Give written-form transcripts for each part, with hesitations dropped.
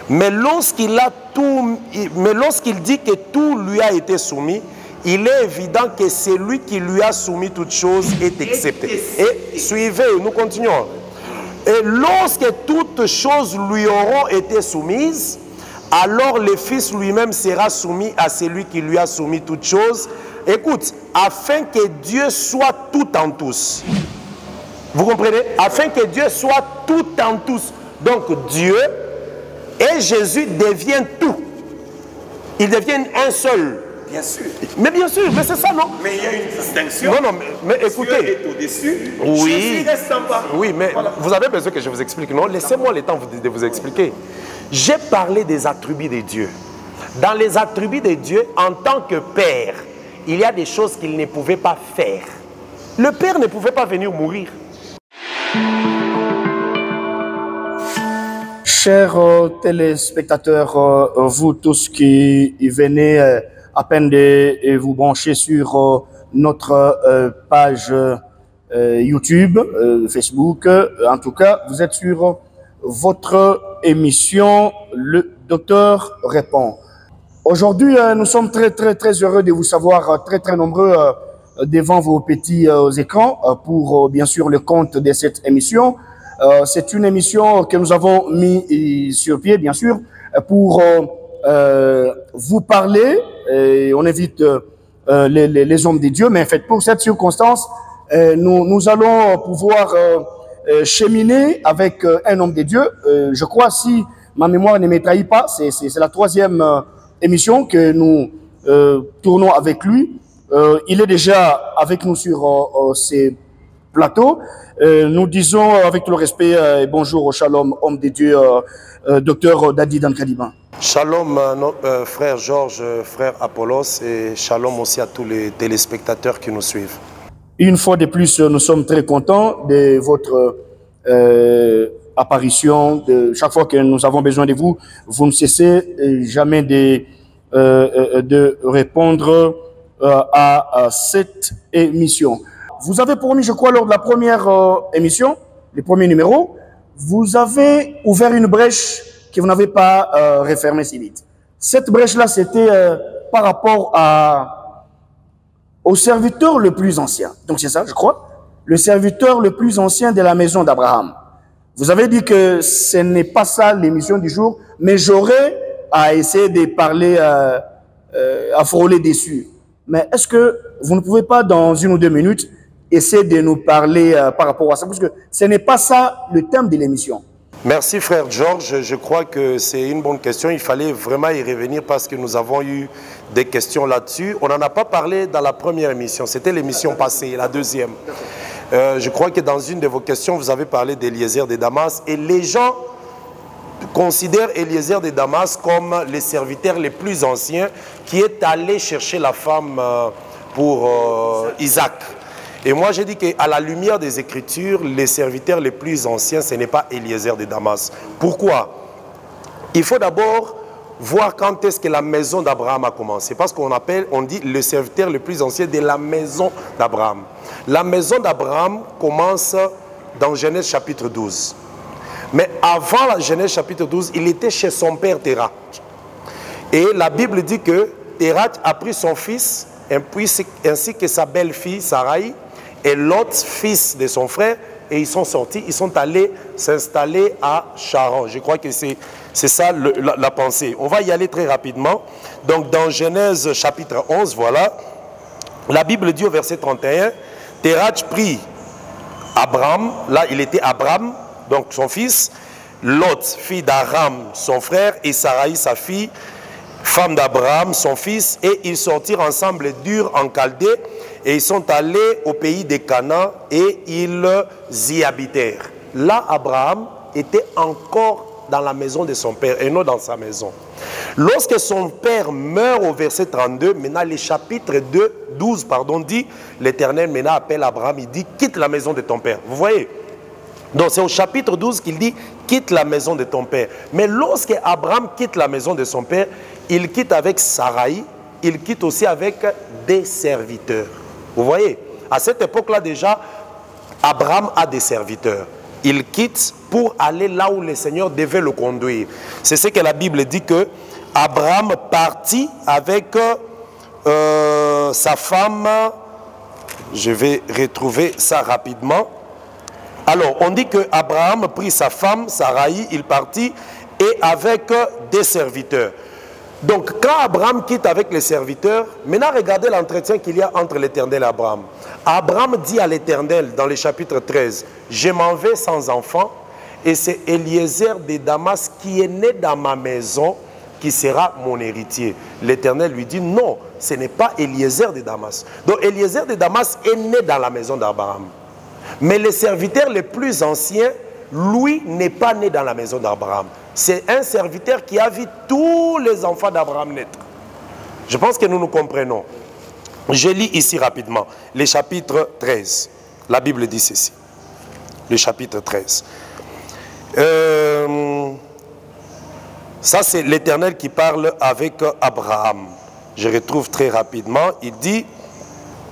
Mais lorsqu'il dit que tout lui a été soumis, il est évident que celui qui lui a soumis toutes choses est accepté. Et suivez, nous continuons. Et lorsque toutes choses lui auront été soumises, alors le Fils lui-même sera soumis à celui qui lui a soumis toutes choses. Écoute, afin que Dieu soit tout en tous. Vous comprenez? Afin que Dieu soit tout en tous. Donc Dieu et Jésus deviennent tout. Ils deviennent un seul. Bien sûr. Mais bien sûr, mais c'est ça, non? Mais il y a une distinction. Non, mais écoutez. Dieu est au-dessus. Oui. Jésus reste en bas. Oui, mais voilà. Vous avez besoin que je vous explique, non? Laissez-moi le temps de vous expliquer. J'ai parlé des attributs de Dieu. Dans les attributs de Dieu, en tant que Père, il y a des choses qu'il ne pouvait pas faire. Le Père ne pouvait pas venir mourir. Chers téléspectateurs, vous tous qui venez à peine de vous brancher sur notre page YouTube, Facebook, en tout cas, vous êtes sur votre émission Le Docteur Répond. Aujourd'hui, nous sommes très heureux de vous savoir très nombreux devant vos petits écrans pour bien sûr le compte de cette émission. C'est une émission que nous avons mis sur pied, bien sûr, pour vous parler. Et on invite les hommes de Dieu, mais en fait, pour cette circonstance, nous allons pouvoir cheminer avec un homme de Dieu. Je crois, si ma mémoire ne me trahit pas, c'est la troisième émission que nous tournons avec lui. Il est déjà avec nous sur ces plateaux. Nous disons avec tout le respect bonjour au shalom, homme de Dieu, docteur Dadi Dankadiban. Shalom, frère Georges, frère Apollos, et shalom aussi à tous les téléspectateurs qui nous suivent. Une fois de plus, nous sommes très contents de votre apparition. Chaque fois que nous avons besoin de vous, vous ne cessez jamais de répondre à cette émission. Vous avez promis, je crois, lors de la première émission, le premier numéro, vous avez ouvert une brèche que vous n'avez pas refermée si vite. Cette brèche-là, c'était par rapport au serviteur le plus ancien. Donc c'est ça, je crois, le serviteur le plus ancien de la maison d'Abraham. Vous avez dit que ce n'est pas ça l'émission du jour, mais j'aurais à essayer de parler, à frôler dessus. Mais est-ce que vous ne pouvez pas, dans 1 ou 2 minutes, essayer de nous parler par rapport à ça? Parce que ce n'est pas ça le thème de l'émission. Merci frère Georges, je crois que c'est une bonne question. Il fallait vraiment y revenir parce que nous avons eu des questions là-dessus. On n'en a pas parlé dans la première émission, c'était l'émission passée, la deuxième. Je crois que dans une de vos questions, vous avez parlé d'Eliezer de Damas et les gens considèrent Eliezer de Damas comme le serviteur le plus ancien qui est allé chercher la femme pour Isaac. Et moi, j'ai dit qu'à la lumière des Écritures, les serviteurs les plus anciens, ce n'est pas Eliezer de Damas. Pourquoi? Il faut d'abord voir quand est-ce que la maison d'Abraham a commencé. Parce qu'on dit le serviteur le plus ancien de la maison d'Abraham. La maison d'Abraham commence dans Genèse chapitre 12. Mais avant la Genèse chapitre 12, il était chez son père Térat. Et la Bible dit que Térat a pris son fils, ainsi que sa belle-fille Sarai, et l'autre fils de son frère, et ils sont sortis, ils sont allés s'installer à Charan. Je crois que c'est ça la pensée. On va y aller très rapidement. Donc dans Genèse chapitre 11, voilà, la Bible dit au verset 31, Térat prit Abraham, là il était Abraham, donc son fils, Lot, fille d'Aram, son frère, et Sarai, sa fille, femme d'Abraham, son fils, et ils sortirent ensemble d'Ur en Chaldée, et ils sont allés au pays des Canaan, et ils y habitèrent. Là, Abraham était encore dans la maison de son père, et non dans sa maison. Lorsque son père meurt au verset 32, maintenant le chapitre 12 dit, l'Éternel maintenant appelle Abraham, il dit, quitte la maison de ton père. Vous voyez? Donc c'est au chapitre 12 qu'il dit, quitte la maison de ton père. Mais lorsque Abraham quitte la maison de son père, il quitte avec Sarai, il quitte aussi avec des serviteurs. Vous voyez, à cette époque-là déjà, Abraham a des serviteurs. il quitte pour aller là où le Seigneur devait le conduire. C'est ce que la Bible dit que Abraham partit avec sa femme. Je vais retrouver ça rapidement. Alors, on dit que Abraham prit sa femme, Sarai, il partit, et avec des serviteurs. Donc, quand Abraham quitte avec les serviteurs, maintenant regardez l'entretien qu'il y a entre l'Éternel et Abraham. Abraham dit à l'Éternel dans le chapitre 13, « Je m'en vais sans enfant, et c'est Eliezer de Damas qui est né dans ma maison, qui sera mon héritier. » L'Éternel lui dit, « Non, ce n'est pas Eliezer de Damas. » Donc, Eliezer de Damas est né dans la maison d'Abraham. Mais le serviteur le plus ancien, lui, n'est pas né dans la maison d'Abraham. C'est un serviteur qui a vu tous les enfants d'Abraham naître. Je pense que nous nous comprenons. Je lis ici rapidement le chapitre 13. La Bible dit ceci. Le chapitre 13. Ça, c'est l'Éternel qui parle avec Abraham. Je retrouve très rapidement. Il dit,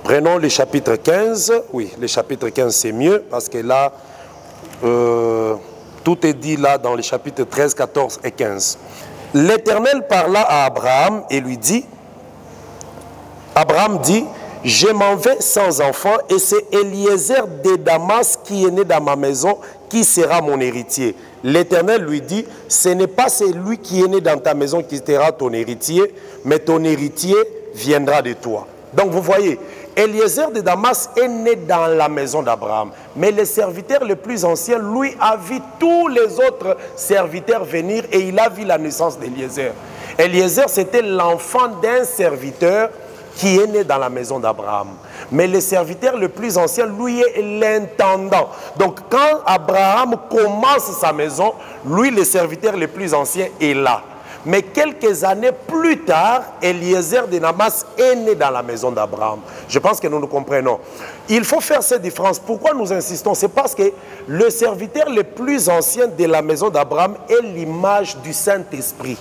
prenons le chapitre 15. Oui, le chapitre 15, c'est mieux parce que là, tout est dit là dans les chapitres 13, 14 et 15. L'Éternel parla à Abraham et lui dit, Abraham dit, « Je m'en vais sans enfant et c'est Eliezer de Damas qui est né dans ma maison qui sera mon héritier. » L'Éternel lui dit, « Ce n'est pas celui qui est né dans ta maison qui sera ton héritier, mais ton héritier viendra de toi. » Donc vous voyez, Eliezer de Damas est né dans la maison d'Abraham. Mais le serviteur le plus ancien, lui, a vu tous les autres serviteurs venir et il a vu la naissance d'Eliezer. Eliezer, c'était l'enfant d'un serviteur qui est né dans la maison d'Abraham. Mais le serviteur le plus ancien, lui, est l'intendant. Donc quand Abraham commence sa maison, lui, le serviteur le plus ancien, est là. Mais quelques années plus tard, Eliezer de Damas est né dans la maison d'Abraham. Je pense que nous nous comprenons. Il faut faire cette différence. Pourquoi nous insistons? C'est parce que le serviteur le plus ancien de la maison d'Abraham est l'image du Saint-Esprit.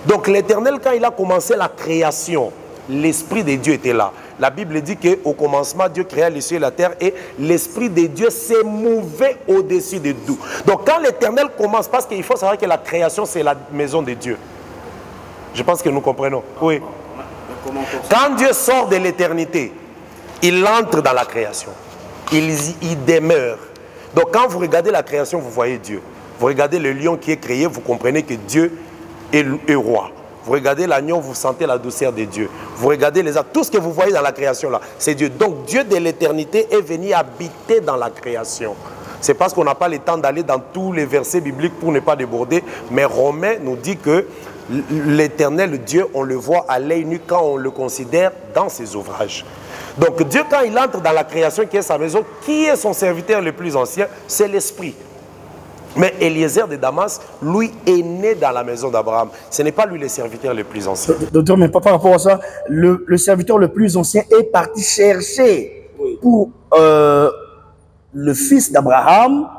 Donc l'Éternel, quand il a commencé la création, l'Esprit de Dieu était là. La Bible dit qu'au commencement, Dieu créa les cieux et la terre et l'Esprit de Dieu s'est mouvé au-dessus de tout. Donc quand l'Éternel commence, parce qu'il faut savoir que la création, c'est la maison de Dieu. Je pense que nous comprenons. Oui. Quand Dieu sort de l'éternité, il entre dans la création. Il demeure. Donc quand vous regardez la création, vous voyez Dieu. Vous regardez le lion qui est créé, vous comprenez que Dieu est roi. Vous regardez l'agneau, vous sentez la douceur de Dieu. Vous regardez les arbres, tout ce que vous voyez dans la création là, c'est Dieu. Donc Dieu de l'éternité est venu habiter dans la création. C'est parce qu'on n'a pas le temps d'aller dans tous les versets bibliques pour ne pas déborder. Mais Romains nous dit que l'éternel Dieu, on le voit à l'œil nu quand on le considère dans ses ouvrages. Donc Dieu, quand il entre dans la création qui est sa maison, qui est son serviteur le plus ancien? C'est l'Esprit. Mais Eliezer de Damas, lui, est né dans la maison d'Abraham. Ce n'est pas lui le serviteur le plus ancien. Docteur, mais par rapport à ça, le serviteur le plus ancien est parti chercher pour le fils d'Abraham,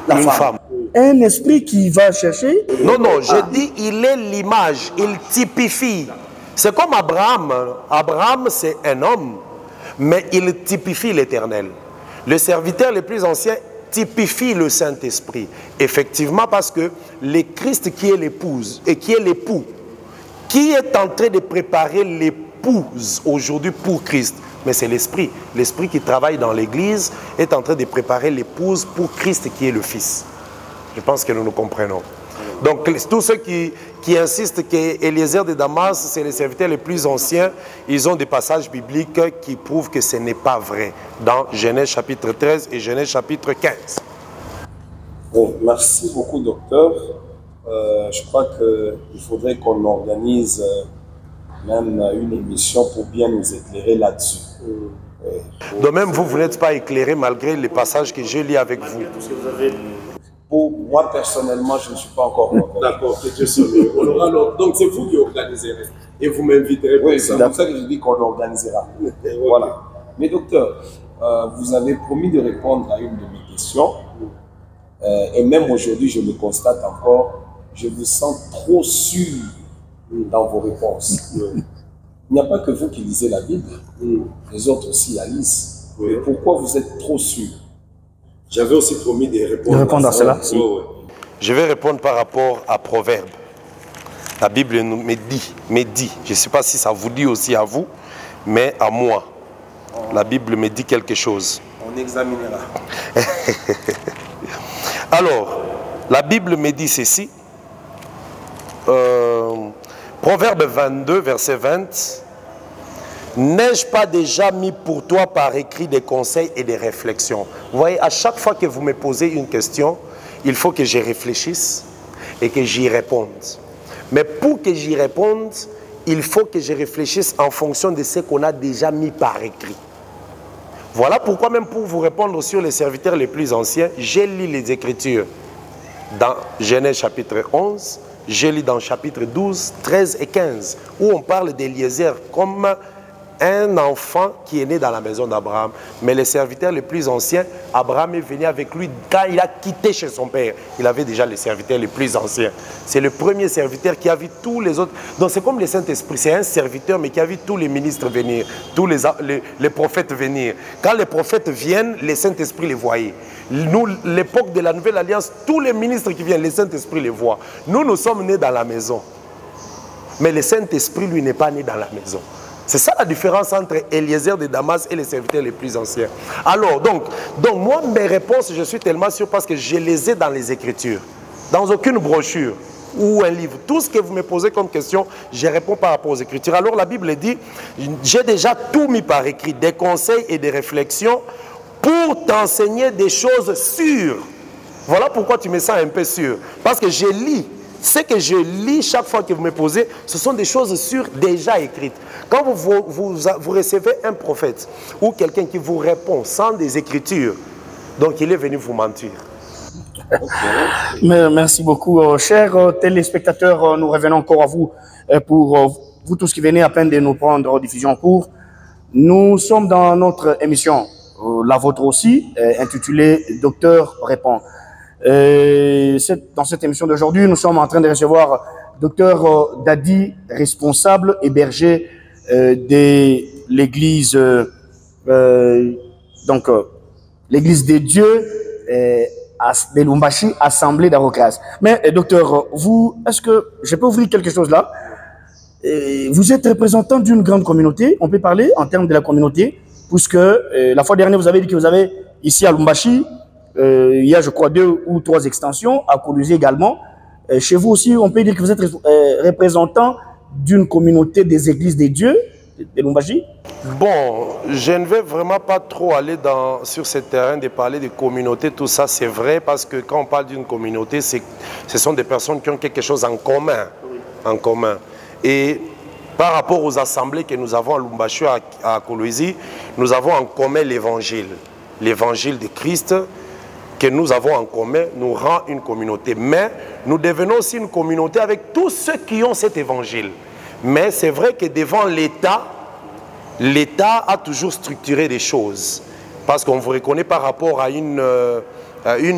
la femme. Un esprit qui va chercher. Non, non, je dis, il est l'image, il typifie. C'est comme Abraham. Abraham, c'est un homme, mais il typifie l'Éternel. Le serviteur le plus ancien typifie le Saint-Esprit. Effectivement, parce que le Christ qui est l'épouse et qui est l'époux, qui est en train de préparer l'épouse aujourd'hui pour Christ, mais c'est l'Esprit. L'Esprit qui travaille dans l'Église est en train de préparer l'épouse pour Christ qui est le Fils. Je pense que nous nous comprenons. Donc, tous ceux qui insistent qu'Eliezer de Damas, c'est les serviteurs les plus anciens, ils ont des passages bibliques qui prouvent que ce n'est pas vrai. Dans Genèse chapitre 13 et Genèse chapitre 15. Bon, merci beaucoup, docteur. Je crois qu'il faudrait qu'on organise même une émission pour bien nous éclairer là-dessus. De même, vous n'êtes pas éclairé malgré les passages que j'ai lus avec vous. Pour moi, personnellement, je ne suis pas encore convaincu. D'accord, que Dieu soit loué. Donc, c'est vous qui organiserez. Et vous m'inviterez pour oui, ça. c'est pour ça que je dis qu'on organisera. Voilà. Mais docteur, vous avez promis de répondre à une de mes questions. Et même aujourd'hui, je le constate encore, je vous sens trop sûr dans vos réponses. Il n'y a pas que vous qui lisez la Bible. Les autres aussi la lisent. Mais pourquoi vous êtes trop sûr? J'avais aussi promis de répondre, à cela. Si. Ouais. Je vais répondre par rapport à Proverbe. La Bible me dit, je ne sais pas si ça vous dit aussi à vous, mais à moi, la Bible me dit quelque chose. On examinera. Alors, la Bible me dit ceci. Proverbe 22, verset 20. N'ai-je pas déjà mis pour toi par écrit des conseils et des réflexions? Vous voyez, à chaque fois que vous me posez une question, il faut que j'y réfléchisse et que j'y réponde. Mais pour que j'y réponde, il faut que je réfléchisse en fonction de ce qu'on a déjà mis par écrit. Voilà pourquoi même pour vous répondre sur les serviteurs les plus anciens, j'ai lu les Écritures dans Genèse chapitre 11, j'ai lu dans chapitre 12, 13 et 15, où on parle d'Éliézer comme un enfant qui est né dans la maison d'Abraham. Mais les serviteurs les plus anciens, Abraham est venu avec lui quand il a quitté chez son père. Il avait déjà les serviteurs les plus anciens. C'est le premier serviteur qui a vu tous les autres. Donc c'est comme le Saint-Esprit, c'est un serviteur mais qui a vu tous les ministres venir, tous les prophètes venir. Quand les prophètes viennent, le Saint-Esprit les voyait. Nous, l'époque de la Nouvelle Alliance, tous les ministres qui viennent, le Saint-Esprit les voit. Nous sommes nés dans la maison. Mais le Saint-Esprit, lui, n'est pas né dans la maison. C'est ça la différence entre Éliézer de Damas et les serviteurs les plus anciens. Alors, donc moi, mes réponses, je suis tellement sûr parce que je les ai dans les Écritures. Dans aucune brochure ou un livre. Tout ce que vous me posez comme question, je réponds par rapport aux Écritures. Alors, la Bible dit, j'ai déjà tout mis par écrit, des conseils et des réflexions pour t'enseigner des choses sûres. Voilà pourquoi tu me sens un peu sûr. Parce que je lis. Ce que je lis chaque fois que vous me posez, ce sont des choses sûres déjà écrites. Quand vous recevez un prophète ou quelqu'un qui vous répond sans des Écritures, donc il est venu vous mentir. Merci beaucoup, chers téléspectateurs. Nous revenons encore à vous pour vous tous qui venez à peine de nous prendre en diffusion en cours. Nous sommes dans notre émission, la vôtre aussi, intitulée Docteur répond. Dans cette émission d'aujourd'hui, nous sommes en train de recevoir Docteur Dadi, responsable et berger de l'église, l'église des dieux de Lumbashi, Assemblée d'Arocas. Mais docteur, vous, est-ce que je peux ouvrir quelque chose là? Vous êtes représentant d'une grande communauté, on peut parler en termes de la communauté, puisque la fois dernière, vous avez dit que vous avez ici à Lumbashi, il y a, je crois, 2 ou 3 extensions, à Kolwezi également. Chez vous aussi, on peut dire que vous êtes représentant d'une communauté des églises des dieux de Lumbashi. Bon, je ne vais vraiment pas trop aller sur ce terrain de parler de communauté, tout ça, c'est vrai, parce que quand on parle d'une communauté, ce sont des personnes qui ont quelque chose en commun. En commun. Et par rapport aux assemblées que nous avons à Lumbashi, à Kolwezi, nous avons en commun l'évangile. L'évangile de Christ, que nous avons en commun, nous rend une communauté. Mais nous devenons aussi une communauté avec tous ceux qui ont cet évangile. Mais c'est vrai que devant l'État, l'État a toujours structuré des choses. Parce qu'on vous reconnaît par rapport à une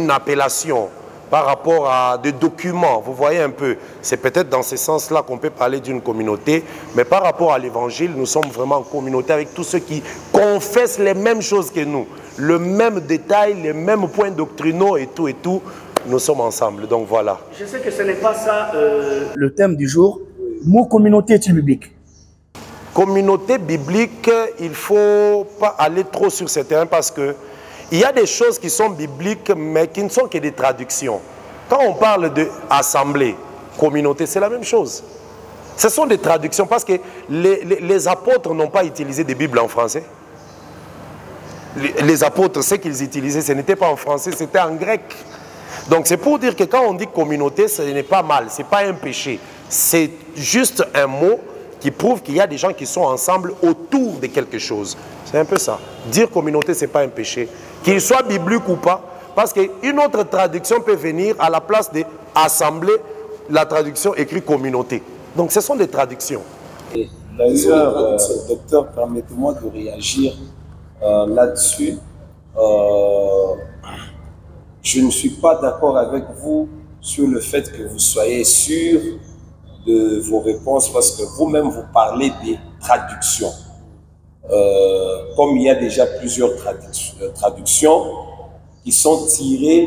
appellation, par rapport à des documents. Vous voyez un peu, c'est peut-être dans ce sens-là qu'on peut parler d'une communauté. Mais par rapport à l'évangile, nous sommes vraiment en communauté avec tous ceux qui confessent les mêmes choses que nous. Le même détail, les mêmes points doctrinaux et tout, nous sommes ensemble. Donc voilà. Je sais que ce n'est pas ça le thème du jour. Mot communauté est-il biblique? Communauté biblique, il ne faut pas aller trop sur ce terrain parce que il y a des choses qui sont bibliques mais qui ne sont que des traductions. Quand on parle d'assemblée, communauté, c'est la même chose. Ce sont des traductions parce que les apôtres n'ont pas utilisé des Bibles en français. Les apôtres, ce qu'ils utilisaient, ce n'était pas en français, c'était en grec. Donc c'est pour dire que quand on dit communauté, ce n'est pas mal, ce n'est pas un péché. C'est juste un mot qui prouve qu'il y a des gens qui sont ensemble autour de quelque chose. C'est un peu ça. Dire communauté, ce n'est pas un péché. Qu'il soit biblique ou pas, parce qu'une autre traduction peut venir à la place de assemblée, la traduction écrit communauté. Donc ce sont des traductions. D'ailleurs, docteur, permettez-moi de réagir là-dessus. Je ne suis pas d'accord avec vous sur le fait que vous soyez sûr de vos réponses parce que vous-même vous parlez des traductions. Comme il y a déjà plusieurs traductions qui sont tirés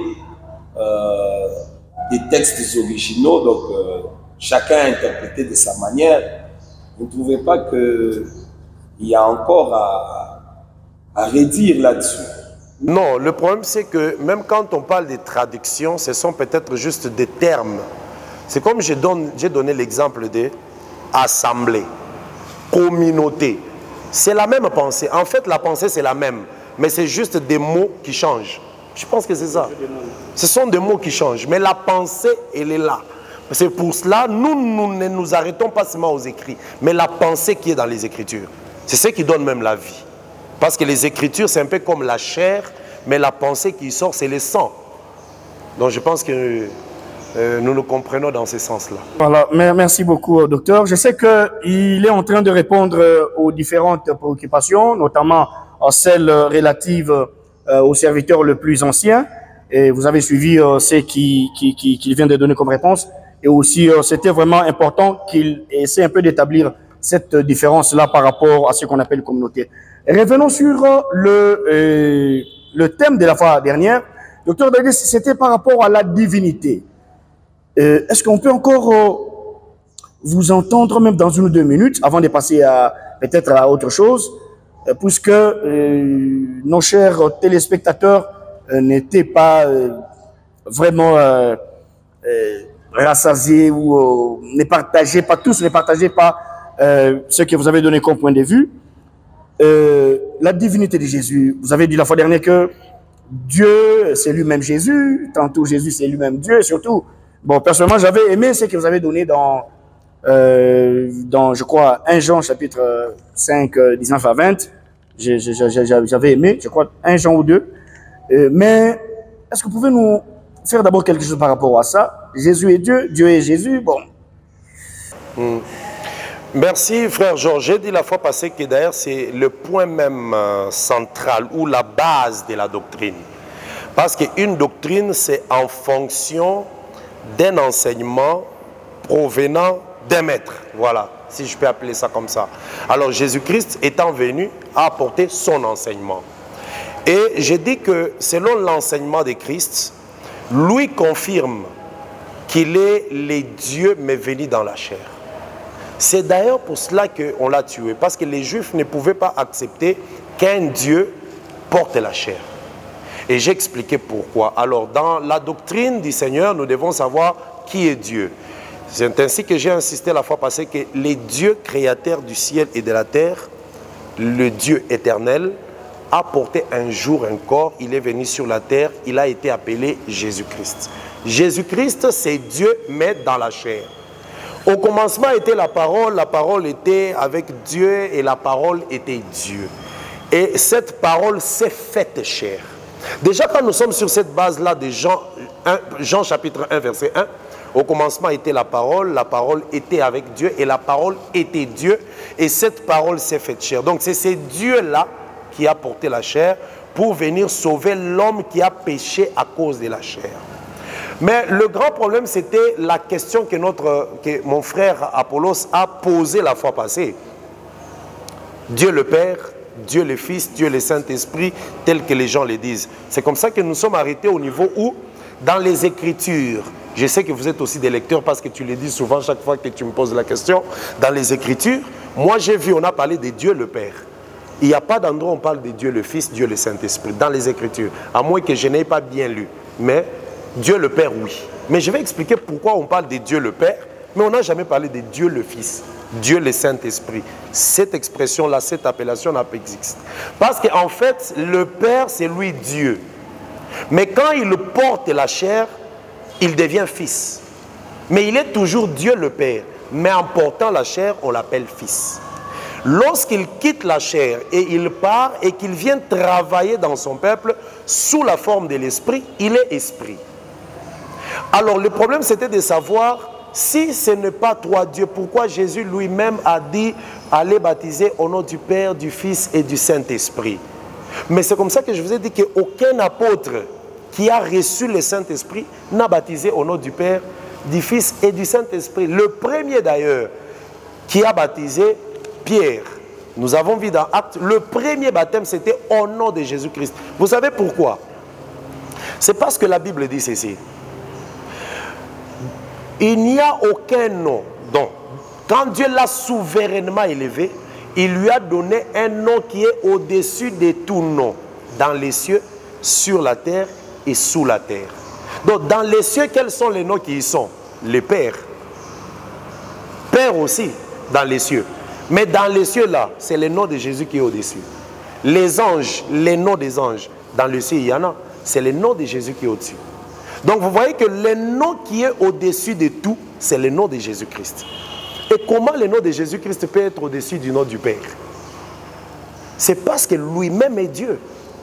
des textes originaux, donc chacun a interprété de sa manière. Vous ne trouvez pas qu'il y a encore à redire là-dessus? Non, le problème c'est que même quand on parle des traductions, ce sont peut-être juste des termes. C'est comme j'ai donné l'exemple de assemblée, communauté. C'est la même pensée. En fait, la pensée c'est la même, mais c'est juste des mots qui changent. Je pense que c'est ça. Ce sont des mots qui changent, mais la pensée, elle est là. C'est pour cela, nous ne nous arrêtons pas seulement aux écrits, mais la pensée qui est dans les Écritures. C'est ce qui donne même la vie. Parce que les Écritures, c'est un peu comme la chair, mais la pensée qui sort, c'est le sang. Donc je pense que nous nous comprenons dans ce sens-là. Voilà, merci beaucoup, docteur. Je sais qu'il est en train de répondre aux différentes préoccupations, notamment à celles relatives au serviteur le plus ancien. Et vous avez suivi ce qu'il vient de donner comme réponse. Et aussi, c'était vraiment important qu'il essaie un peu d'établir cette différence-là par rapport à ce qu'on appelle communauté. Revenons sur le thème de la fois dernière. Docteur Davis, c'était par rapport à la divinité. Est-ce qu'on peut encore vous entendre même dans 1 ou 2 minutes avant de passer peut-être à autre chose, puisque nos chers téléspectateurs n'étaient pas vraiment rassasiés ou ne partageaient pas, tous ne partageaient pas ce que vous avez donné comme point de vue. La divinité de Jésus, vous avez dit la fois dernière que Dieu, c'est lui-même Jésus, tantôt Jésus, c'est lui-même Dieu, et surtout, bon, personnellement, j'avais aimé ce que vous avez donné dans je crois, 1 Jean, chapitre 5, 19 à 20. J'avais aimé, je crois, 1 Jean ou 2. Mais est-ce que vous pouvez nous faire d'abord quelque chose par rapport à ça? Jésus est Dieu, Dieu est Jésus, bon. Merci frère Georges. J'ai dit la fois passée que d'ailleurs c'est le point même central ou la base de la doctrine. Parce qu'une doctrine c'est en fonction d'un enseignement provenant d'un maître. Voilà, si je peux appeler ça comme ça. Alors Jésus-Christ étant venu a apporté son enseignement. Et j'ai dit que selon l'enseignement de Christ, lui confirme qu'il est le Dieu mais venu dans la chair. C'est d'ailleurs pour cela qu'on l'a tué, parce que les Juifs ne pouvaient pas accepter qu'un Dieu porte la chair. Et j'ai expliqué pourquoi. Alors, dans la doctrine du Seigneur, nous devons savoir qui est Dieu. C'est ainsi que j'ai insisté la fois passée que les dieux créateurs du ciel et de la terre, le Dieu éternel, a porté un jour un corps, il est venu sur la terre, il a été appelé Jésus-Christ. Jésus-Christ, c'est Dieu, mais dans la chair. Au commencement était la parole était avec Dieu et la parole était Dieu. Et cette parole s'est faite chair. Déjà quand nous sommes sur cette base-là de Jean chapitre 1 verset 1, au commencement était la parole était avec Dieu et la parole était Dieu et cette parole s'est faite chair. Donc c'est ce Dieu-là qui a porté la chair pour venir sauver l'homme qui a péché à cause de la chair. Mais le grand problème, c'était la question que mon frère Apollos a posée la fois passée. Dieu le Père, Dieu le Fils, Dieu le Saint-Esprit, tel que les gens le disent. C'est comme ça que nous sommes arrêtés au niveau où, dans les Écritures, je sais que vous êtes aussi des lecteurs parce que tu le dis souvent chaque fois que tu me poses la question, dans les Écritures, moi j'ai vu, on a parlé de Dieu le Père. Il n'y a pas d'endroit où on parle de Dieu le Fils, Dieu le Saint-Esprit, dans les Écritures, à moins que je n'ai pas bien lu. Mais Dieu le Père, oui. Mais je vais expliquer pourquoi on parle de Dieu le Père, mais on n'a jamais parlé de Dieu le Fils, Dieu le Saint-Esprit. Cette expression-là, cette appellation n'a pas existé. Parce qu'en fait, le Père, c'est lui Dieu. Mais quand il porte la chair, il devient Fils. Mais il est toujours Dieu le Père. Mais en portant la chair, on l'appelle Fils. Lorsqu'il quitte la chair et il part et qu'il vient travailler dans son peuple sous la forme de l'Esprit, il est Esprit. Alors le problème c'était de savoir si ce n'est pas toi Dieu, pourquoi Jésus lui-même a dit allez baptiser au nom du Père, du Fils et du Saint-Esprit. Mais c'est comme ça que je vous ai dit qu'aucun apôtre qui a reçu le Saint-Esprit n'a baptisé au nom du Père, du Fils et du Saint-Esprit. Le premier d'ailleurs qui a baptisé Pierre, nous avons vu dans Actes, le premier baptême c'était au nom de Jésus-Christ. Vous savez pourquoi? C'est parce que la Bible dit ceci. Il n'y a aucun nom. Donc, quand Dieu l'a souverainement élevé, il lui a donné un nom qui est au-dessus de tout nom, dans les cieux, sur la terre et sous la terre. Donc, dans les cieux, quels sont les noms qui y sont? Le Père. Père aussi, dans les cieux. Mais dans les cieux, là, c'est le nom de Jésus qui est au-dessus. Les anges, les noms des anges, dans le ciel, il y en a. C'est le nom de Jésus qui est au-dessus. Donc, vous voyez que le nom qui est au-dessus de tout, c'est le nom de Jésus-Christ. Et comment le nom de Jésus-Christ peut être au-dessus du nom du Père? C'est parce que lui-même est Dieu.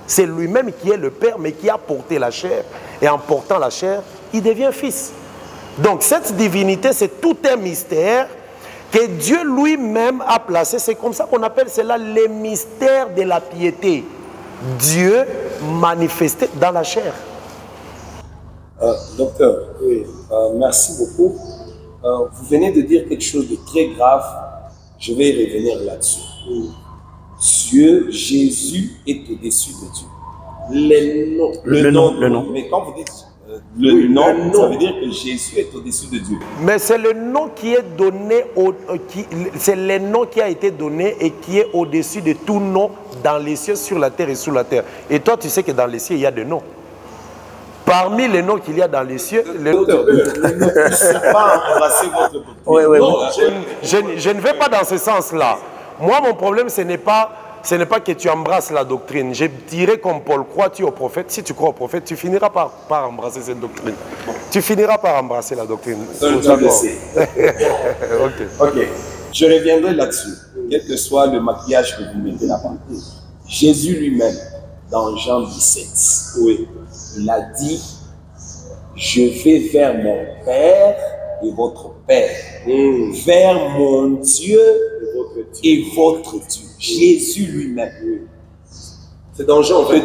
C'est lui-même qui est le Père, mais qui a porté la chair. Et en portant la chair, il devient fils. Donc, cette divinité, c'est tout un mystère que Dieu lui-même a placé. C'est comme ça qu'on appelle cela les mystères de la piété. Dieu manifesté dans la chair. Docteur, merci beaucoup. Vous venez de dire quelque chose de très grave. Je vais y revenir là-dessus. Dieu, Jésus est au-dessus de Dieu. Le nom. Mais quand vous dites le nom, ça veut dire que Jésus est au-dessus de Dieu. Mais c'est le nom qui est donné, c'est le nom qui a été donné et qui est au-dessus de tout nom dans les cieux, sur la terre et sous la terre. Et toi, tu sais que dans les cieux, il y a des noms. Parmi les noms qu'il y a dans les cieux... Docteur, ne sais pas embrasser votre doctrine. Oui. Non, je ne vais pas dans ce sens-là. Moi, mon problème, ce n'est pas que tu embrasses la doctrine. Je dirais comme Paul, crois-tu au prophète? Si tu crois au prophète, tu finiras par embrasser cette doctrine. Tu finiras par embrasser la doctrine. Ok. Je reviendrai là-dessus, quel que soit le maquillage que vous mettez là-bas. Jésus lui-même, dans Jean 17, il a dit, je vais vers mon Père et votre Père, vers mon Dieu et votre Dieu. Jésus lui-même. C'est dans Jean 20.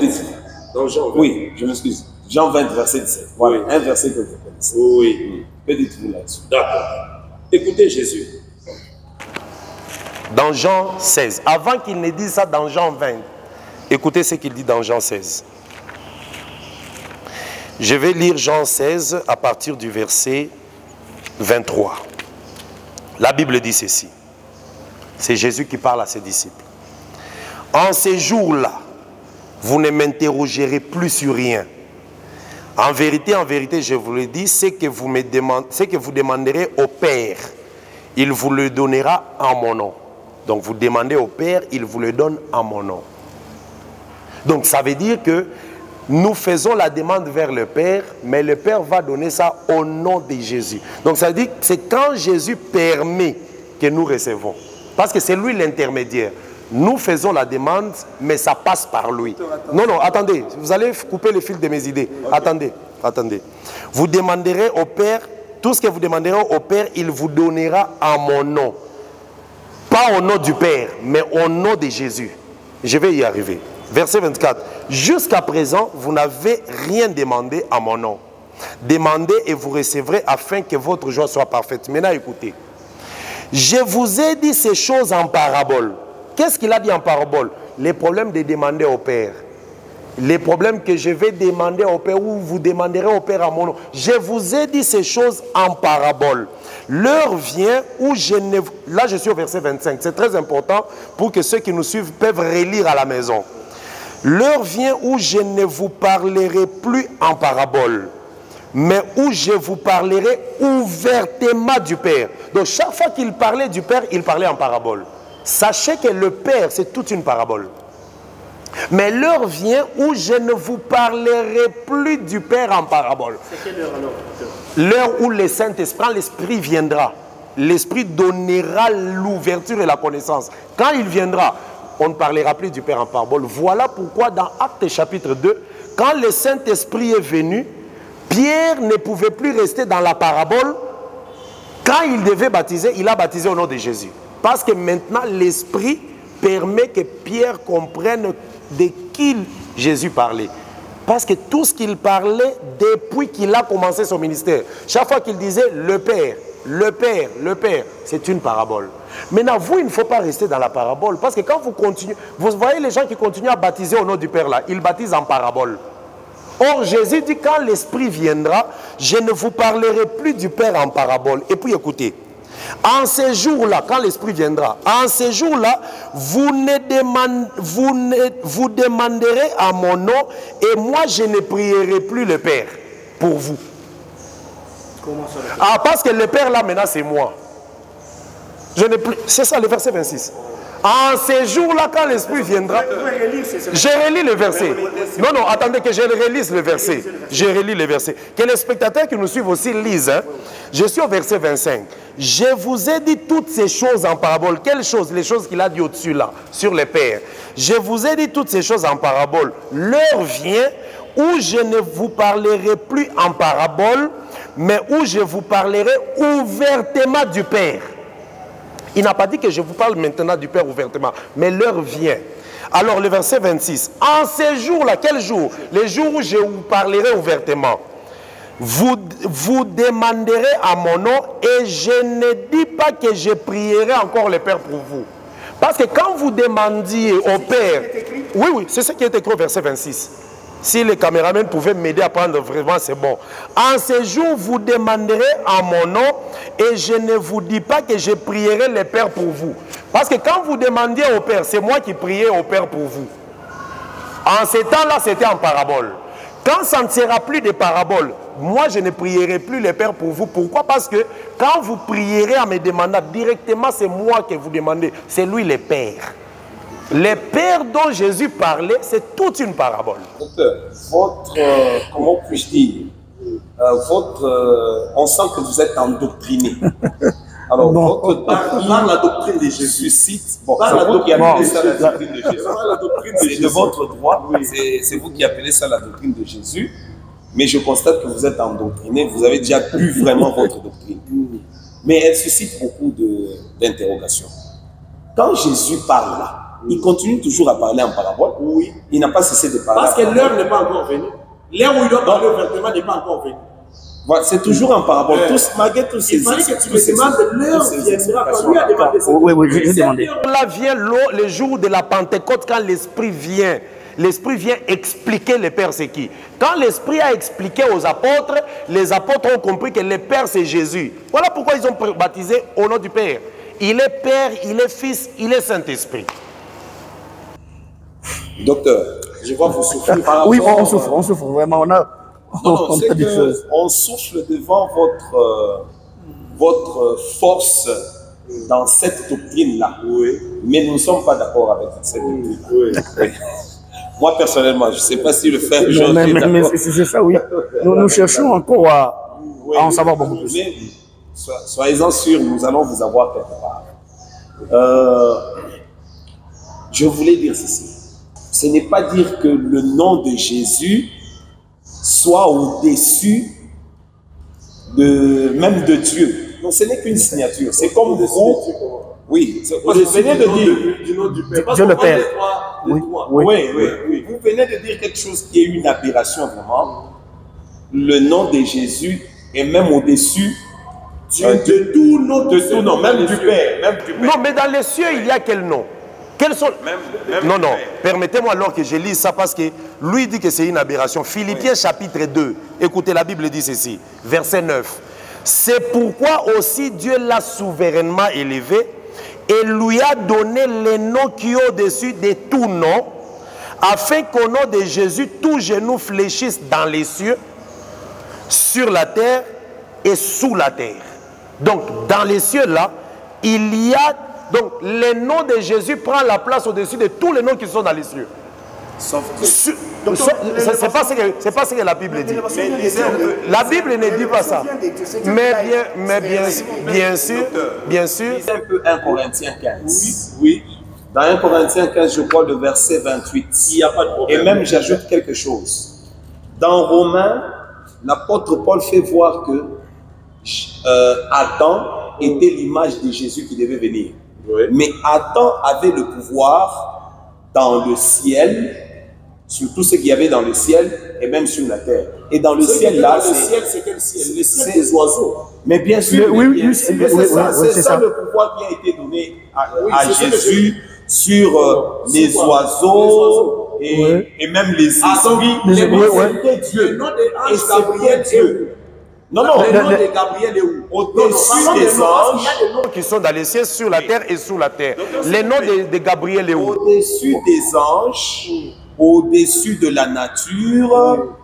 Dans Jean 20. Oui, je m'excuse. Jean 20, verset 17. Voilà, un verset que vous connaissez. Oui. Que dites-vous là-dessus? D'accord. Écoutez Jésus. Dans Jean 16. Avant qu'il ne dise ça dans Jean 20, écoutez ce qu'il dit dans Jean 16. Je vais lire Jean 16 à partir du verset 23. La Bible dit ceci. C'est Jésus qui parle à ses disciples. En ces jours-là, vous ne m'interrogerez plus sur rien. En vérité, je vous le dis, ce que vous demanderez au Père, il vous le donnera en mon nom. Donc vous demandez au Père, il vous le donne en mon nom. Donc ça veut dire que nous faisons la demande vers le Père, mais le Père va donner ça au nom de Jésus. Donc ça veut dire que c'est quand Jésus permet que nous recevons. Parce que c'est lui l'intermédiaire. Nous faisons la demande, mais ça passe par lui. Non, attendez. Vous allez couper le fil de mes idées. Okay. Attendez. Vous demanderez au Père, tout ce que vous demanderez au Père, il vous donnera en mon nom. Pas au nom du Père, mais au nom de Jésus. Je vais y arriver. Verset 24. Jusqu'à présent, vous n'avez rien demandé à mon nom. Demandez et vous recevrez afin que votre joie soit parfaite. Maintenant, écoutez. Je vous ai dit ces choses en parabole. Qu'est-ce qu'il a dit en parabole? Les problèmes de demander au Père. Les problèmes que je vais demander au Père ou vous demanderez au Père à mon nom. Je vous ai dit ces choses en parabole. L'heure vient où je ne... Là, je suis au verset 25. C'est très important pour que ceux qui nous suivent peuvent relire à la maison. L'heure vient où je ne vous parlerai plus en parabole, mais où je vous parlerai ouvertement du Père. Donc chaque fois qu'il parlait du Père, il parlait en parabole. Sachez que le Père, c'est toute une parabole. Mais l'heure vient où je ne vous parlerai plus du Père en parabole. C'est quelle heure alors? L'heure où le Saint-Esprit, quand l'Esprit viendra, l'Esprit donnera l'ouverture et la connaissance. Quand il viendra, on ne parlera plus du Père en parabole. Voilà pourquoi dans Actes chapitre 2, quand le Saint-Esprit est venu, Pierre ne pouvait plus rester dans la parabole. Quand il devait baptiser, il a baptisé au nom de Jésus. Parce que maintenant, l'Esprit permet que Pierre comprenne de qui Jésus parlait. Parce que tout ce qu'il parlait depuis qu'il a commencé son ministère, chaque fois qu'il disait le Père, le Père, le Père, c'est une parabole. Maintenant, vous, il ne faut pas rester dans la parabole. Parce que quand vous continuez, vous voyez les gens qui continuent à baptiser au nom du Père là, ils baptisent en parabole. Or, Jésus dit, quand l'Esprit viendra, je ne vous parlerai plus du Père en parabole. Et puis écoutez, en ces jours-là, quand l'Esprit viendra, en ces jours-là, vous demanderez à mon nom, et moi je ne prierai plus le Père pour vous. Comment ça? Ah, parce que le Père là maintenant c'est moi. C'est ça le verset 26. En ces jours-là, quand l'Esprit viendra, je relis le verset. Non, non, attendez que je relise le verset. Je relis le verset. Que les spectateurs qui nous suivent aussi lisent. Hein. Je suis au verset 25. Je vous ai dit toutes ces choses en parabole. Quelles choses? Les choses qu'il a dit au-dessus là, sur le Père. Je vous ai dit toutes ces choses en parabole. L'heure vient où je ne vous parlerai plus en parabole, mais où je vous parlerai ouvertement du Père. Il n'a pas dit que je vous parle maintenant du Père ouvertement, mais l'heure vient. Alors le verset 26, en ces jours-là, quel jour? Les jours où je vous parlerai ouvertement. Vous demanderez à mon nom et je ne dis pas que je prierai encore le Père pour vous. Parce que quand vous demandiez au Père... Oui, oui, c'est ce qui est écrit au verset 26. Si les caméramans pouvaient m'aider à prendre vraiment, c'est bon. En ce jour, vous demanderez en mon nom et je ne vous dis pas que je prierai le Père pour vous. Parce que quand vous demandiez au Père, c'est moi qui priais au Père pour vous. En ce temps-là, c'était en parabole. Quand ça ne sera plus de parabole, moi je ne prierai plus le Père pour vous. Pourquoi? Parce que quand vous prierez en me demandant directement, c'est moi que vous demandez. C'est lui le Père. Le Père dont Jésus parlait, c'est toute une parabole. Docteur, comment puis-je dire, on sent que vous êtes endoctriné. Alors, votre par la doctrine de Jésus suscite, c'est vous qui appelez ça la doctrine de Jésus. C'est de votre droit, c'est vous qui appelez ça la doctrine de Jésus. Mais je constate que vous êtes endoctriné, vous avez déjà lu vraiment votre doctrine. Mais elle suscite beaucoup d'interrogations. Quand Jésus parle là, il continue toujours à parler en parabole. Oui. Il n'a pas cessé de parler. Parce que l'heure n'est pas encore venue. L'heure où il doit parler ouvertement n'est pas encore venue. Voilà, c'est toujours en parabole. Malgré tous ces... Il fallait que tu me demandes l'heure viendra. Quand lui a demandé ça. Oui, oui, je demandais. Là vient le jour de la Pentecôte, quand l'Esprit vient. L'Esprit vient expliquer le Père c'est qui. Quand l'Esprit a expliqué aux apôtres, les apôtres ont compris que le Père c'est Jésus. Voilà pourquoi ils ont baptisé au nom du Père. Il est Père, il est Fils, il est Saint-Esprit. Docteur, je vois vous souffrir. Oui, on souffre vraiment. On souffle devant votre force dans cette doctrine-là. Oui. Mais nous ne sommes pas d'accord avec cette doctrine. Oui. Moi, personnellement, je ne sais pas si le frère Georges est d'accord. Mais c'est ça, oui. Nous cherchons encore à en savoir beaucoup plus. Mais soyez-en sûrs, nous allons vous avoir quelque part. Je voulais dire ceci. Ce n'est pas dire que le nom de Jésus soit au-dessus même de Dieu. Non, ce n'est qu'une signature. C'est comme vous. Oui, vous venez de dire du nom du Père. Dieu le Père. Oui. Vous venez de dire quelque chose qui est une aberration vraiment. Le nom de Jésus est même au-dessus de tout nom, même du Père. Non, mais dans les cieux, il y a quel nom? Quels sont... Non, non, permettez-moi alors que je lise ça parce que lui dit que c'est une aberration. Philippiens chapitre 2, écoutez, la Bible dit ceci, verset 9. C'est pourquoi aussi Dieu l'a souverainement élevé et lui a donné les noms qui est au-dessus de tout nom, afin qu'au nom de Jésus, tout genou fléchisse dans les cieux, sur la terre et sous la terre. Donc, dans les cieux là, il y a... Donc, le nom de Jésus prend la place au-dessus de tous les noms qui sont dans les cieux. Sauf que... C'est pas ce que la Bible dit. La Bible ne dit pas ça. Mais bien sûr. Lisez un peu 1 Corinthiens 15. Oui. Dans 1 Corinthiens 15, je crois le verset 28. Il n'y a pas de problème. Et même, j'ajoute quelque chose. Dans Romains, l'apôtre Paul fait voir que Adam était l'image de Jésus qui devait venir. Oui. Mais Adam avait le pouvoir dans le ciel, sur tout ce qu'il y avait dans le ciel et même sur la terre. Et dans le ciel, là, le ciel, c'est quel ciel? Le ciel des oiseaux. Mais bien sûr, c'est ça le pouvoir qui a été donné à Jésus sur les oiseaux et même les esprits. Les Hébreux, c'était Dieu. Le nom des anges Et c'était Gabriel Dieu. Non, non, Le nom de Gabriel est où? au-dessus des anges. Qui sont dans les cieux, sur la terre et sous la terre. Les noms de Gabriel est où? Au-dessus des anges, au-dessus de la nature,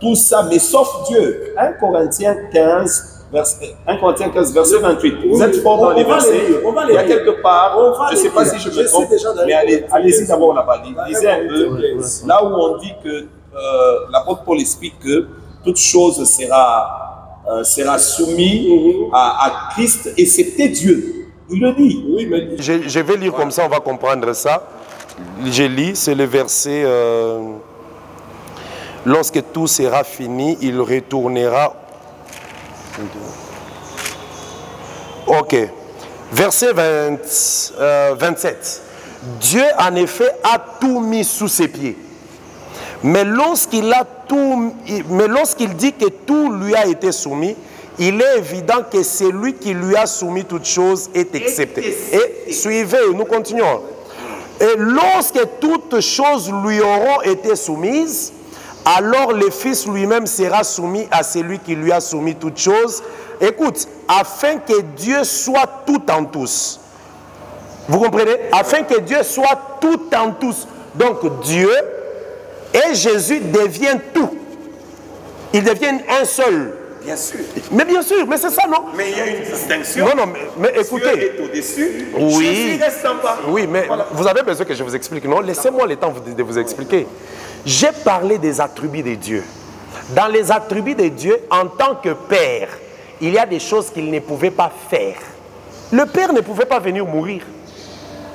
tout ça, mais sauf Dieu. 1 Corinthiens 15, verset 28. Vous êtes fort dans les versets. Il y a quelque part, je ne sais pas si je me trompe, mais allez-y d'abord là-bas. Lisez un peu, là où on dit que l'apôtre Paul explique que toute chose sera soumise à Christ, et c'était Dieu. Il le dit. Oui, mais Je vais lire comme ça, on va comprendre ça. Je lis, c'est le verset. Lorsque tout sera fini, il retournera. Ok. Verset 27. Dieu, en effet, a tout mis sous ses pieds. Mais lorsqu'il dit que tout lui a été soumis, il est évident que celui qui lui a soumis toutes choses est accepté. Et suivez, nous continuons. Et lorsque toutes choses lui auront été soumises, alors le Fils lui-même sera soumis à celui qui lui a soumis toutes choses. Écoute, afin que Dieu soit tout en tous. Vous comprenez? Afin que Dieu soit tout en tous. Donc Dieu et Jésus deviennent tout. Ils deviennent un seul. Bien sûr. Mais bien sûr, mais c'est ça, non? Mais il y a une distinction. Non, non, mais écoutez. Dieu est au-dessus. Oui. Jésus reste en bas. Oui, mais voilà. Vous avez besoin que je vous explique, non? Laissez-moi le temps de vous expliquer. J'ai parlé des attributs de Dieu. Dans les attributs de Dieu, en tant que Père, il y a des choses qu'il ne pouvait pas faire. Le Père ne pouvait pas venir mourir.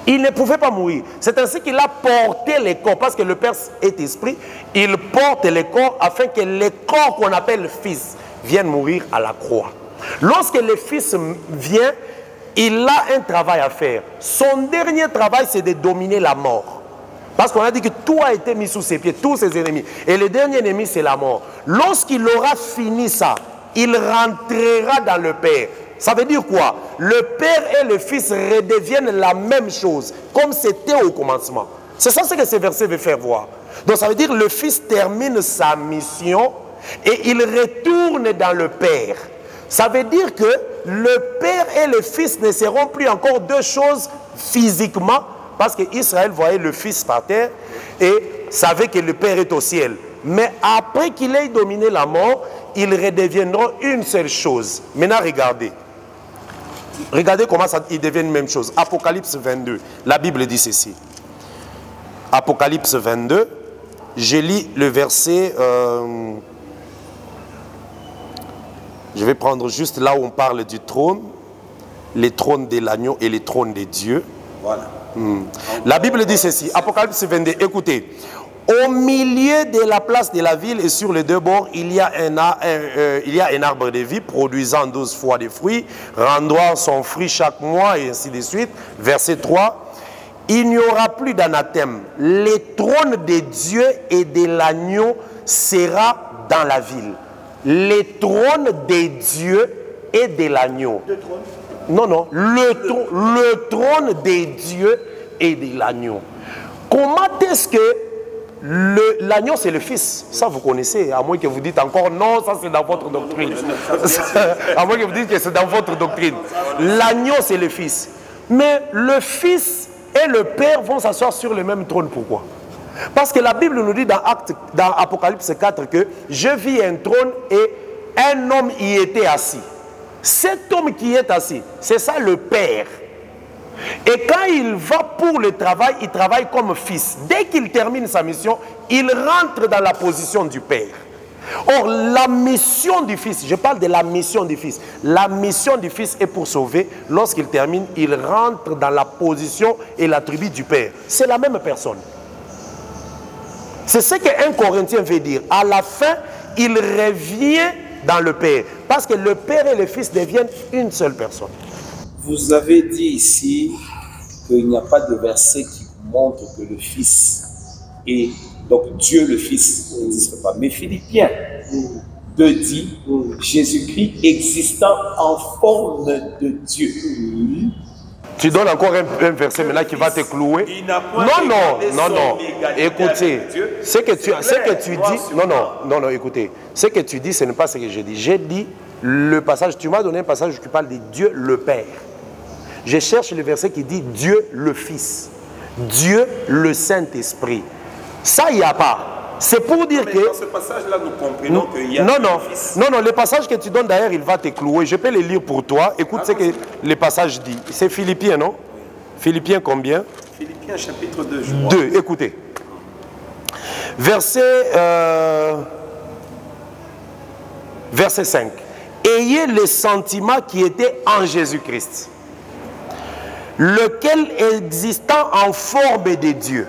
Il ne pouvait pas mourir. C'est ainsi qu'il a porté les corps, parce que le Père est esprit. Il porte les corps afin que les corps qu'on appelle le Fils viennent mourir à la croix. Lorsque le Fils vient, il a un travail à faire. Son dernier travail, c'est de dominer la mort. Parce qu'on a dit que tout a été mis sous ses pieds, tous ses ennemis. Et le dernier ennemi, c'est la mort. Lorsqu'il aura fini ça, il rentrera dans le Père. Ça veut dire quoi? Le Père et le Fils redeviennent la même chose, comme c'était au commencement. C'est ça ce que ce verset veut faire voir. Donc ça veut dire que le Fils termine sa mission et il retourne dans le Père. Ça veut dire que le Père et le Fils ne seront plus encore deux choses physiquement, parce qu'Israël voyait le Fils par terre et savait que le Père est au ciel. Mais après qu'il ait dominé la mort, ils redeviendront une seule chose. Maintenant, regardez. Regardez comment ils deviennent une même chose. Apocalypse 22, la Bible dit ceci. Apocalypse 22, je lis le verset... je vais prendre juste là où on parle du trône, les trônes de l'agneau et les trônes de Dieu. Voilà. La Bible dit ceci, Apocalypse 22, écoutez. Au milieu de la place de la ville et sur les deux bords, il y a un arbre de vie produisant 12 fois des fruits, rendant son fruit chaque mois et ainsi de suite. Verset 3. Il n'y aura plus d'anathème. Le trône de Dieu et de l'agneau sera dans la ville. Le trône de Dieu et de l'agneau. Non, non. Le trône de Dieu et de l'agneau. Comment est-ce que l'agneau c'est le Fils? Ça vous connaissez, à moins que vous dites encore non, ça c'est dans votre doctrine. À moins que vous dites que c'est dans votre doctrine. L'agneau c'est le Fils. Mais le Fils et le Père vont s'asseoir sur le même trône. Pourquoi? Parce que la Bible nous dit dans Apocalypse 4 que je vis un trône et un homme y était assis. Cet homme qui est assis, c'est ça le Père. Et quand il va pour le travail, il travaille comme fils. Dès qu'il termine sa mission, il rentre dans la position du Père. Or, la mission du Fils, je parle de la mission du Fils. La mission du Fils est pour sauver. Lorsqu'il termine, il rentre dans la position et l'attribut du Père. C'est la même personne. C'est ce que 1 Corinthien veut dire. À la fin, il revient dans le Père. Parce que le Père et le Fils deviennent une seule personne. Vous avez dit ici qu'il n'y a pas de verset qui montre que le Fils est, donc Dieu le Fils n'existe pas. Mais Philippiens 2 dit Jésus-Christ existant en forme de Dieu. Tu donnes encore un verset maintenant qui va te clouer. Non. Écoutez, ce que tu dis, non, écoutez. Ce que tu dis, ce n'est pas ce que j'ai dit. J'ai dit le passage, tu m'as donné un passage qui parle de Dieu le Père. Je cherche le verset qui dit Dieu le Fils, Dieu le Saint-Esprit. Ça, il n'y a pas. C'est pour dire que... Dans ce passage-là, nous comprenons qu'il y a non, le passage que tu donnes d'ailleurs, il va te clouer. Je peux le lire pour toi. Écoute ce que le passage dit. C'est Philippiens, non? Philippiens combien? Philippiens chapitre 2, je crois. 2, écoutez. Verset 5. Ayez les sentiments qui étaient en Jésus-Christ, lequel existant en forme de Dieu,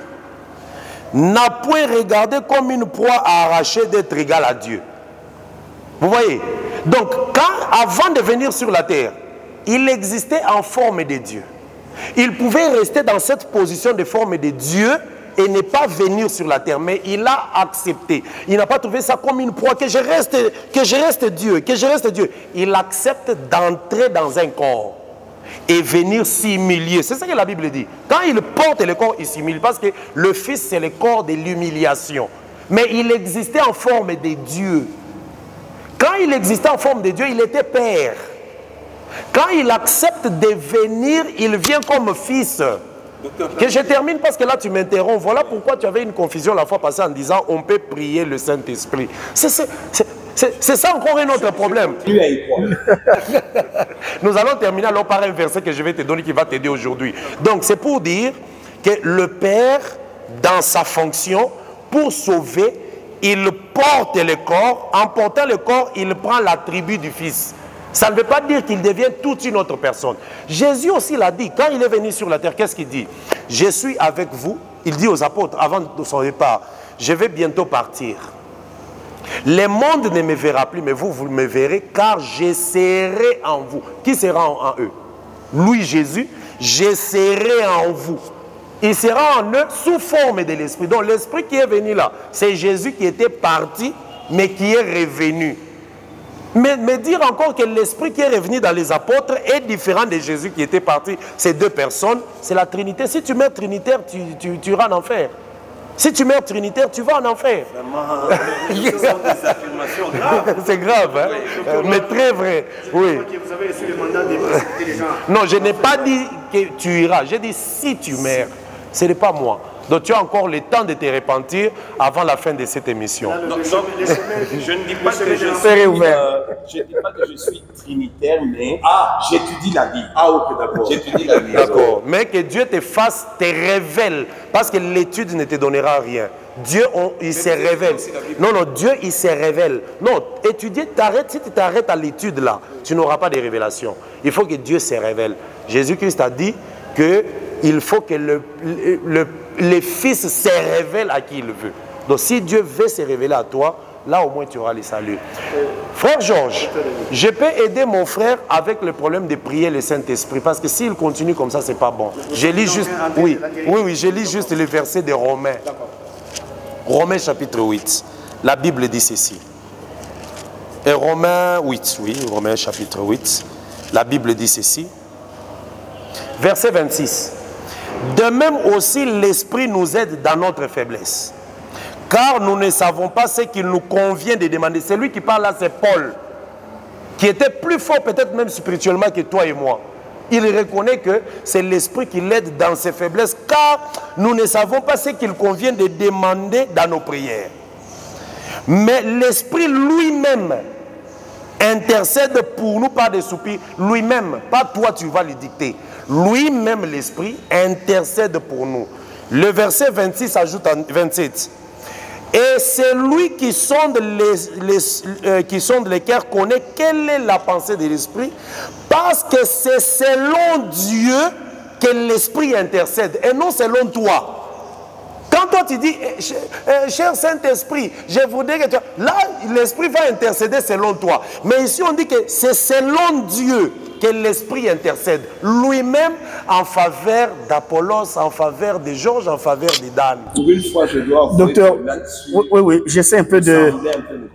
n'a point regardé comme une proie à arracher d'être égal à Dieu. Vous voyez? Donc, avant de venir sur la terre, il existait en forme de Dieu. Il pouvait rester dans cette position de forme de Dieu et ne pas venir sur la terre. Mais il a accepté. Il n'a pas trouvé ça comme une proie, que je reste Dieu, que je reste Dieu. Il accepte d'entrer dans un corps et venir s'humilier. C'est ça que la Bible dit. Quand il porte le corps, il s'humilie. Parce que le Fils, c'est le corps de l'humiliation. Mais il existait en forme de Dieu. Quand il existait en forme de Dieu, il était Père. Quand il accepte de venir, il vient comme Fils. Que je termine parce que là tu m'interromps. Voilà pourquoi tu avais une confusion la fois passée en disant on peut prier le Saint-Esprit. C'est ça encore un autre problème. Nous allons terminer alors par un verset que je vais te donner qui va t'aider aujourd'hui. Donc c'est pour dire que le Père, dans sa fonction, pour sauver, il porte le corps. En portant le corps, il prend l'attribut du Fils. Ça ne veut pas dire qu'il devient toute une autre personne. Jésus aussi l'a dit. Quand il est venu sur la terre, qu'est-ce qu'il dit? Je suis avec vous. Il dit aux apôtres, avant de son départ, je vais bientôt partir. Le monde ne me verra plus, mais vous, vous me verrez, car je serai en vous. Qui sera en eux? Lui, Jésus, je serai en vous. Il sera en eux sous forme de l'Esprit. Donc l'Esprit qui est venu là, c'est Jésus qui était parti, mais qui est revenu. Mais dire encore que l'Esprit qui est revenu dans les apôtres est différent de Jésus qui était parti. Ces deux personnes, c'est la Trinité. Si tu mets Trinitaire, tu iras en enfer. Si tu mets Trinitaire, tu vas en enfer. Ce sont des affirmations graves. C'est grave, hein? Oui, mais très vrai. Oui. Vous avez reçu le mandat de précipiter les gens. Non, je n'ai pas dit que tu iras. J'ai dit si tu meurs. Ce n'est pas moi. Donc tu as encore le temps de te repentir avant la fin de cette émission. Je ne dis pas que je suis trinitaire, mais j'étudie la Bible. Ah ok, d'accord. J'étudie la Bible. D'accord. Mais que Dieu te fasse, te révèle. Parce que l'étude ne te donnera rien. Dieu, il se révèle. Non, Dieu, il se révèle. Non, étudier, t'arrêtes. Si tu t'arrêtes à l'étude là, tu n'auras pas de révélation. Il faut que Dieu se révèle. Jésus-Christ a dit qu'il faut que le Fils se révèle à qui il veut. Donc si Dieu veut se révéler à toi, là au moins tu auras le salut. Frère Georges, je peux aider mon frère avec le problème de prier le Saint-Esprit, parce que s'il continue comme ça, c'est pas bon. Je lis juste, oui, je lis juste le verset de Romains. Romains chapitre 8. La Bible dit ceci. Et Romains 8, oui, Romains chapitre 8. La Bible dit ceci. Verset 26. De même aussi, l'Esprit nous aide dans notre faiblesse. Car nous ne savons pas ce qu'il nous convient de demander. Celui qui parle là, c'est Paul, qui était plus fort peut-être même spirituellement que toi et moi. Il reconnaît que c'est l'Esprit qui l'aide dans ses faiblesses, car nous ne savons pas ce qu'il convient de demander dans nos prières. Mais l'Esprit lui-même intercède pour nous par des soupirs. Lui-même, pas toi tu vas lui dicter. Lui-même, l'Esprit, intercède pour nous. Le verset 26 ajoute en 27. Et c'est lui qui sonde les cœurs, connaît quelle est la pensée de l'Esprit, parce que c'est selon Dieu que l'Esprit intercède, et non selon toi. Quand toi tu dis, cher Saint-Esprit, je voudrais que tu... Là, l'Esprit va intercéder selon toi. Mais ici, on dit que c'est selon Dieu que l'Esprit intercède. Lui-même en faveur d'Apollos, en faveur de Georges, en faveur de Dan. Pour une fois, je dois... Docteur, oui, j'essaie un peu de...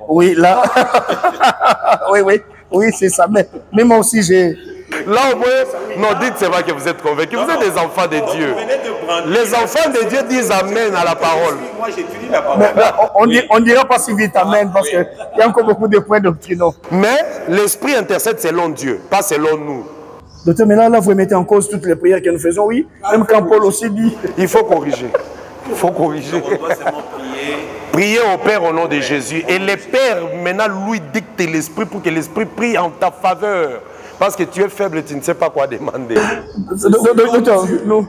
Oui, là... oui, c'est ça. Mais moi aussi, j'ai Là au moins, non, dites c'est vrai que vous êtes convaincus. Vous êtes des enfants de Dieu. Les enfants de Dieu disent Amen à la parole. Moi, j'étudie la parole. On ne dira pas si vite Amen parce qu'il y a encore beaucoup de points doctrinaux. Mais l'Esprit intercède selon Dieu, pas selon nous. Docteur, mais là, vous mettez en cause toutes les prières que nous faisons, oui. Même quand Paul aussi dit. Il faut corriger. Il faut corriger. On doit seulement prier. Priez au Père au nom de Jésus. Et le Père, maintenant, lui dicte l'Esprit pour que l'Esprit prie en ta faveur. Parce que tu es faible, tu ne sais pas quoi demander. Docteur,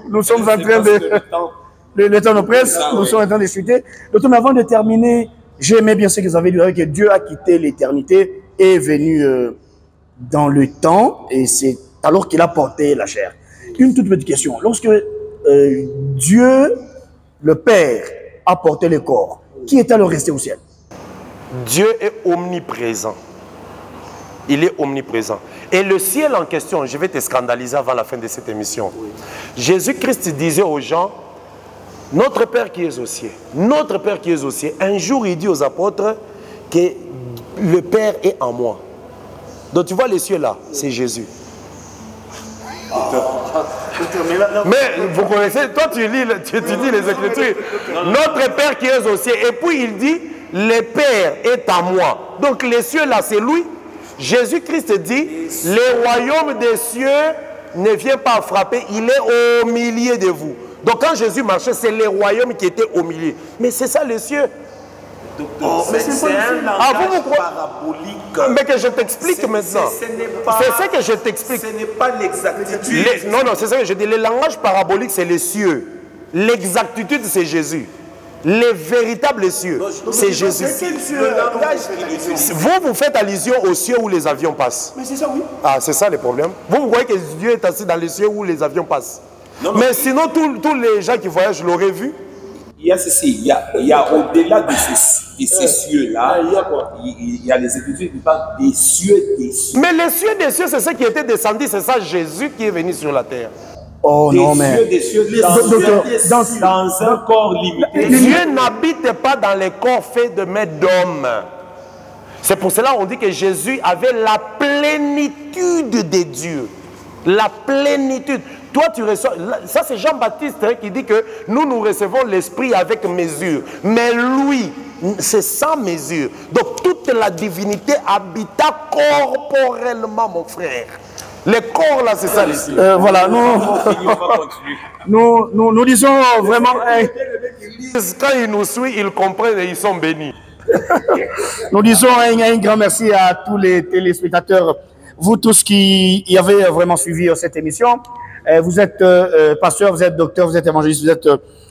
nous sommes en train de... Le temps nous presse, nous sommes en train de discuter. Docteur, mais avant de terminer, j'aimais bien ce que vous avez dit, que Dieu a quitté l'éternité et est venu dans le temps, et c'est alors qu'il a porté la chair. Une toute petite question. Lorsque Dieu, le Père, a porté le corps, qui est alors resté au ciel? Dieu est omniprésent. Il est omniprésent. Et le ciel en question, je vais te scandaliser avant la fin de cette émission. Oui. Jésus-Christ disait aux gens, notre Père qui est aux cieux, notre Père qui est aux cieux, un jour il dit aux apôtres que le Père est en moi. Donc tu vois les cieux là, c'est Jésus. Mais vous connaissez, toi tu dis les Écritures. Notre Père qui est aux cieux. Et puis il dit, le Père est en moi. Donc les cieux là, c'est lui. Jésus-Christ dit, le royaume des cieux ne vient pas frapper, il est au milieu de vous. Donc quand Jésus marchait, c'est le royaume qui était au milieu. Mais c'est ça les cieux. Docteur, c'est un langage parabolique. Mais que je t'explique maintenant. C'est ça que je t'explique. Ce n'est pas l'exactitude. Non, c'est ça que je dis. Le langage parabolique, c'est les cieux. L'exactitude, c'est Jésus. Les véritables cieux, c'est Jésus. Le langage qui vous faites allusion aux cieux où les avions passent. Mais c'est ça, oui. Ah, c'est ça le problème. Vous croyez que Dieu est assis dans les cieux où les avions passent. Non, mais sinon, tous les gens qui voyagent l'auraient vu. Il y a ceci, il y a au-delà de ces cieux-là, il y a les Écritures qui parlent des cieux des cieux. Mais les cieux des cieux, c'est ce qui était descendu, c'est ça Jésus qui est venu sur la terre. Oh non, mais... Des cieux, dans un corps limité. Dieu n'habite pas dans les corps faits de mains d'hommes. C'est pour cela qu'on dit que Jésus avait la plénitude de Dieu. La plénitude. Toi, tu reçois... Ça, c'est Jean-Baptiste qui dit que nous recevons l'Esprit avec mesure. Mais lui, c'est sans mesure. Donc, toute la divinité habita corporellement, mon frère. Le corps, là, c'est ça, les cieux. Voilà, nous disons vraiment... Quand ils nous suivent, ils comprennent et ils sont bénis. Nous disons un grand merci à tous les téléspectateurs, vous tous qui y avez vraiment suivi cette émission. Vous êtes pasteur, vous êtes docteur, vous êtes évangéliste, vous êtes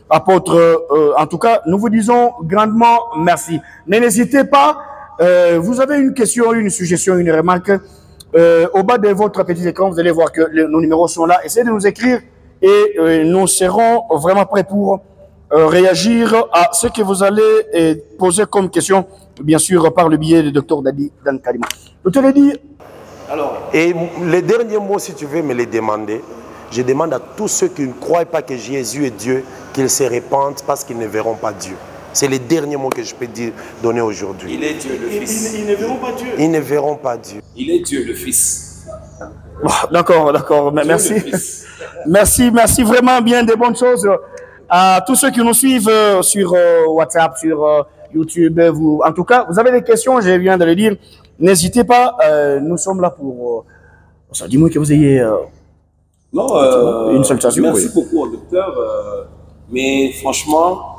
apôtre. En tout cas, nous vous disons grandement merci. Mais n'hésitez pas, vous avez une question, une suggestion, une remarque, au bas de votre petit écran, vous allez voir que nos numéros sont là. Essayez de nous écrire et nous serons vraiment prêts pour réagir à ce que vous allez poser comme question, bien sûr, par le biais du docteur Dadi Dan Kalima. Docteur Dadi. Alors, et les derniers mots, si tu veux me les demander, je demande à tous ceux qui ne croient pas que Jésus est Dieu, qu'ils se répandent parce qu'ils ne verront pas Dieu. C'est les derniers mots que je peux donner aujourd'hui. Il est Dieu, le Fils. Ils ne verront pas Dieu. Ils ne verront pas Dieu. Il est Dieu, le Fils. D'accord. Merci. Merci vraiment bien des bonnes choses. À tous ceux qui nous suivent sur WhatsApp, sur YouTube, en tout cas, vous avez des questions, je viens de le dire. N'hésitez pas, nous sommes là pour... dis-moi que vous ayez... une salutation. Merci beaucoup au docteur. Mais franchement,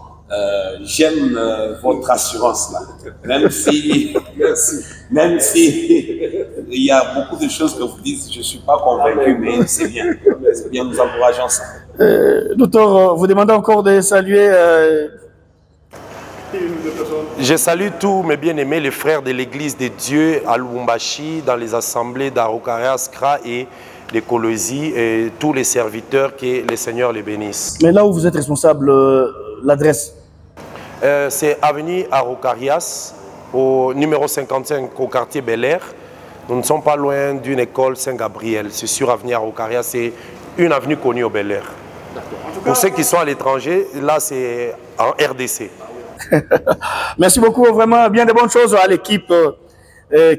j'aime votre assurance là. Même si il y a beaucoup de choses que vous dites, je ne suis pas convaincu, mais c'est bien. C'est bien, nous encourageons ça. Docteur, vous demandez encore de saluer... Je salue tous mes bien-aimés, les frères de l'Église de Dieu à Lubumbashi, dans les assemblées d'Araucaria, Scra et l'écologie, et tous les serviteurs, que le Seigneur les bénisse. Mais là où vous êtes responsable, l'adresse? C'est avenue Araucarias, au numéro 55, au quartier Bel Air. Nous ne sommes pas loin d'une école Saint-Gabriel. C'est sur avenue Araucaria, c'est une avenue connue au Bel Air. Pour ceux qui sont à l'étranger, là c'est en RDC. Merci beaucoup, vraiment bien de bonnes choses à l'équipe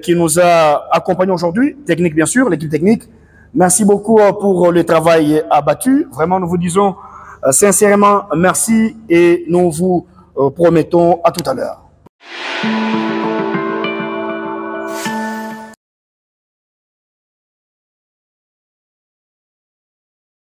qui nous a accompagnés aujourd'hui, technique bien sûr, l'équipe technique. Merci beaucoup pour le travail abattu. Vraiment, nous vous disons sincèrement merci et nous vous promettons à tout à l'heure.